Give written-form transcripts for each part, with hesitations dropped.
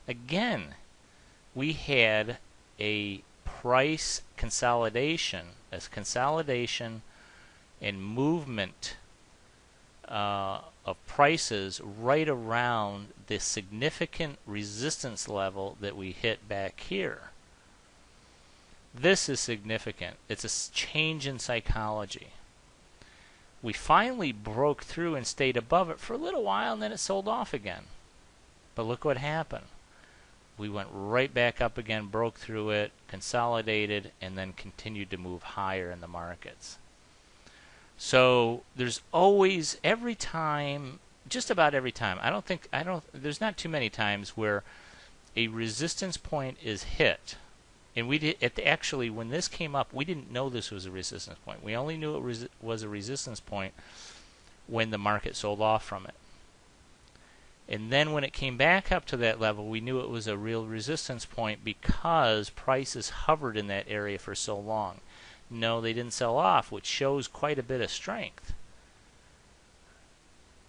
Again, we had a price consolidation, as consolidation and movement of prices right around the significant resistance level that we hit back here. This is significant. It's a change in psychology. We finally broke through and stayed above it for a little while, and then it sold off again. But look what happened. We went right back up again, broke through it, consolidated, and then continued to move higher in the markets. So there's always, every time, just about every time, there's not too many times where a resistance point is hit. And we did, actually, when this came up, we didn't know this was a resistance point. We only knew it was a resistance point when the market sold off from it. And then when it came back up to that level, we knew it was a real resistance point because prices hovered in that area for so long. No, they didn't sell off, which shows quite a bit of strength.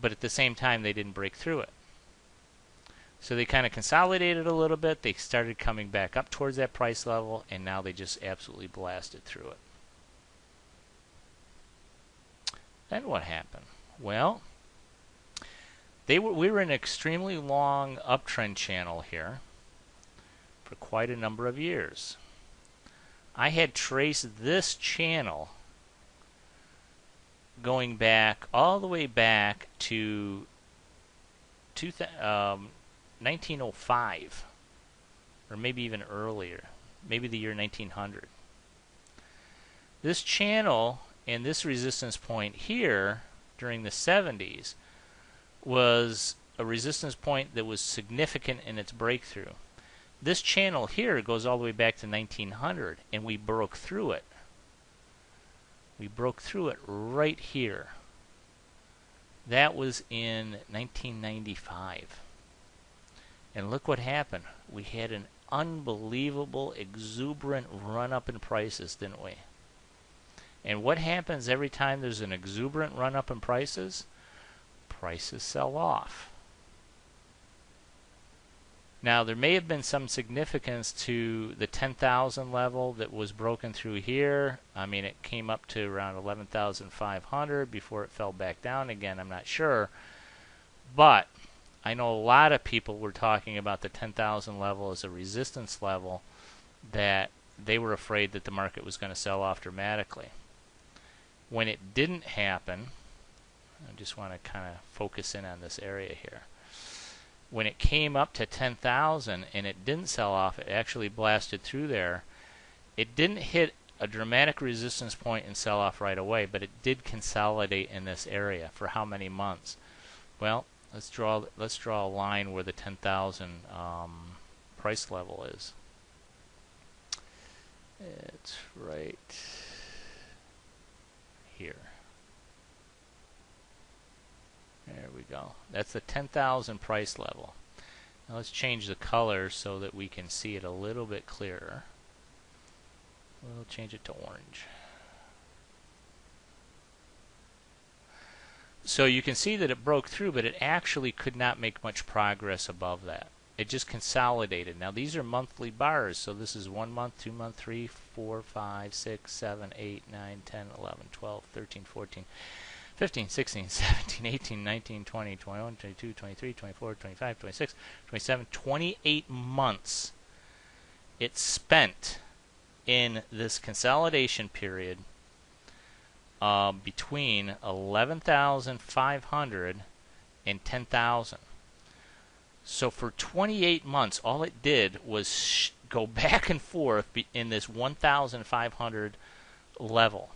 But at the same time, they didn't break through it. So they kind of consolidated a little bit. They started coming back up towards that price level, and now they just absolutely blasted through it. Then what happened? Well, we were in an extremely long uptrend channel here for quite a number of years. I had traced this channel going back all the way back to 1905, or maybe even earlier, maybe the year 1900. This channel and this resistance point here during the 70s was a resistance point that was significant in its breakthrough. This channel here goes all the way back to 1900, and we broke through it. We broke through it right here. That was in 1995. And look what happened. We had an unbelievable, exuberant run-up in prices, didn't we? And what happens every time there's an exuberant run-up in prices? Prices sell off. Now, there may have been some significance to the 10,000 level that was broken through here. I mean, it came up to around 11,500 before it fell back down again. I'm not sure. But I know a lot of people were talking about the 10,000 level as a resistance level, that they were afraid that the market was going to sell off dramatically. When it didn't happen, I just want to kind of focus in on this area here. When it came up to 10,000 and it didn't sell off, it actually blasted through there. It didn't hit a dramatic resistance point and sell off right away, but it did consolidate in this area for how many months? Well, let's draw a line where the 10,000 price level is. It's right here. There we go. That's the 10,000 price level. Now let's change the color so that we can see it a little bit clearer. We'll change it to orange. So you can see that it broke through, but it actually could not make much progress above that. It just consolidated. Now these are monthly bars, so this is 1 month, 2 month, 3, 4, 5, 6, 7, 8, 9, 10, 11, 12, 13, 14, 15, 16, 17, 18, 19, 20, 21, 22, 23, 24, 25, 26, 27, 28 months it spent in this consolidation period between 11,500 and 10,000. So for 28 months, all it did was go back and forth in this 1,500 level.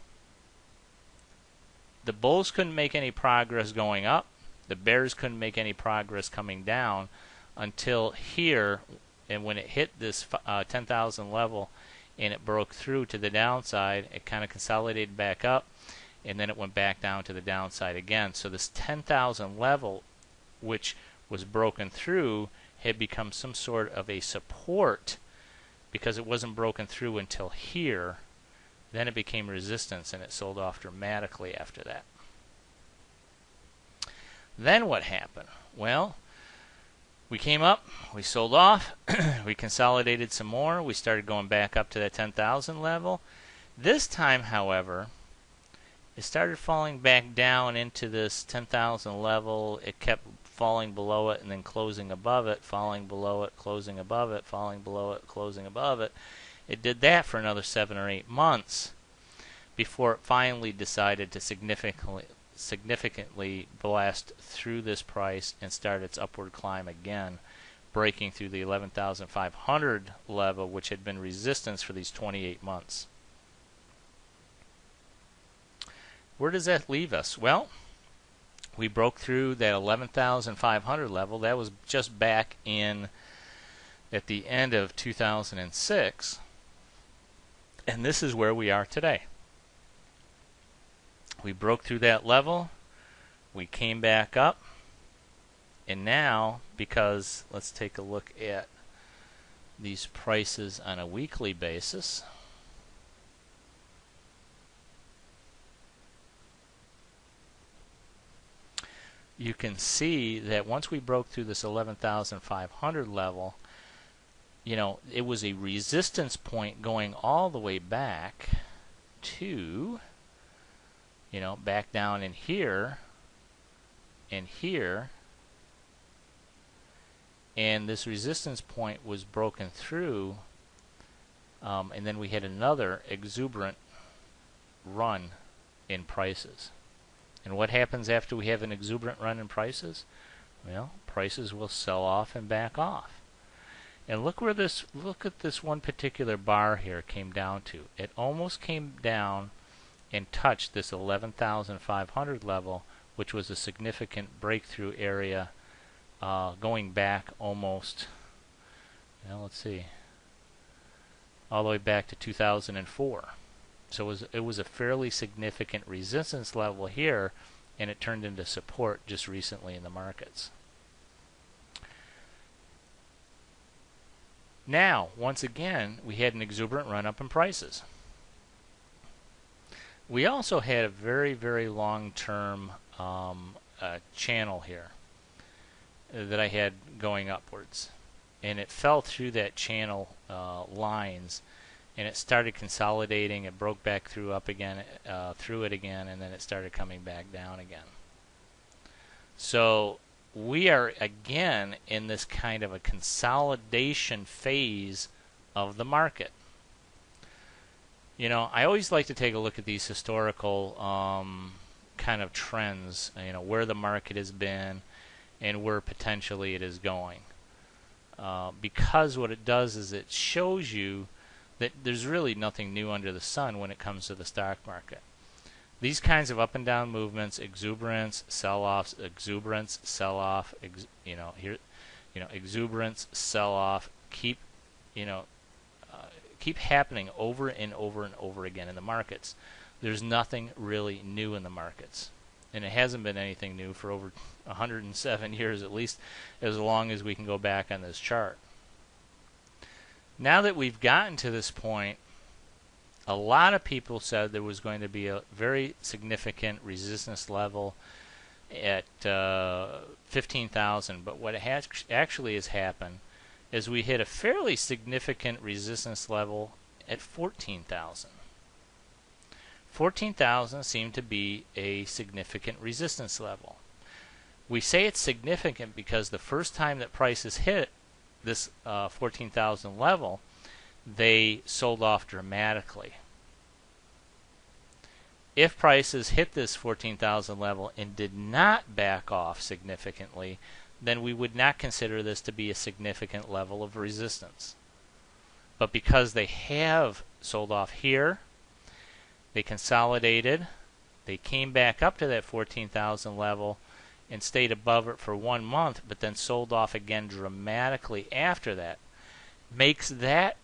The bulls couldn't make any progress going up. The bears couldn't make any progress coming down until here, and when it hit this 10,000 level and it broke through to the downside, it kind of consolidated back up, and then it went back down to the downside again. So this 10,000 level, which was broken through, had become some sort of a support because it wasn't broken through until here. Then it became resistance, and it sold off dramatically after that. Then what happened? Well, We came up, we sold off, we consolidated some more, we started going back up to that 10,000 level. This time, however, it started falling back down into this 10,000 level. It kept falling below it and then closing above it, falling below it, closing above it, falling below it, closing above it. It did that for another 7 or 8 months before it finally decided to significantly blast through this price and start its upward climb again, breaking through the 11,500 level, which had been resistance for these 28 months. Where does that leave us? Well, we broke through that 11,500 level. That was just back in at the end of 2006. And this is where we are today. We broke through that level. We came back up. And now, because let's take a look at these prices on a weekly basis. You can see that once we broke through this 11,500 level, you know, it was a resistance point going all the way back to, you know, back down in here and here. And this resistance point was broken through, and then we had another exuberant run in prices. And what happens after we have an exuberant run in prices? Well, prices will sell off and back off. And look at this one particular bar here came down to. It almost came down and touched this 11,500 level, which was a significant breakthrough area, going back almost, well, let's see, all the way back to 2004. So it was a fairly significant resistance level here, and it turned into support just recently in the markets. Now, once again, we had an exuberant run up in prices. We also had a very, very long-term channel here that I had going upwards, and it fell through that channel lines. And it started consolidating. It broke back through up again, through it again, and then it started coming back down again. So we are again in this kind of a consolidation phase of the market. You know, I always like to take a look at these historical kind of trends. You know, where the market has been and where potentially it is going. Because what it does is it shows you that there's really nothing new under the sun when it comes to the stock market. These kinds of up and down movements, exuberance, sell-offs, exuberance, sell-off, exuberance, sell-off, keep happening over and over and over again in the markets. There's nothing really new in the markets, and it hasn't been anything new for over 107 years, at least as long as we can go back on this chart. Now that we've gotten to this point, a lot of people said there was going to be a very significant resistance level at 15,000, but what actually has happened is we hit a fairly significant resistance level at 14,000. 14,000 seemed to be a significant resistance level. We say it's significant because the first time that prices hit this 14,000 level, they sold off dramatically. If prices hit this 14,000 level and did not back off significantly, then we would not consider this to be a significant level of resistance. But because they have sold off here, they consolidated, they came back up to that 14,000 level and stayed above it for 1 month, but then sold off again dramatically after that, makes that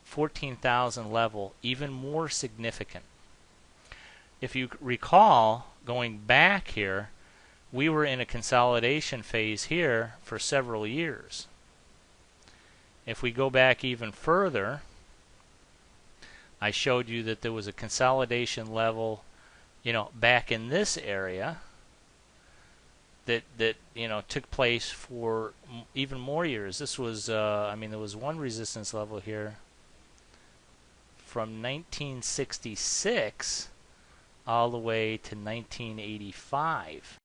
14,000 level even more significant. If you recall, going back here, we were in a consolidation phase here for several years. If we go back even further, I showed you that there was a consolidation level, you know, back in this area that took place for even more years. This was I mean, there was one resistance level here from 1966 all the way to 1985.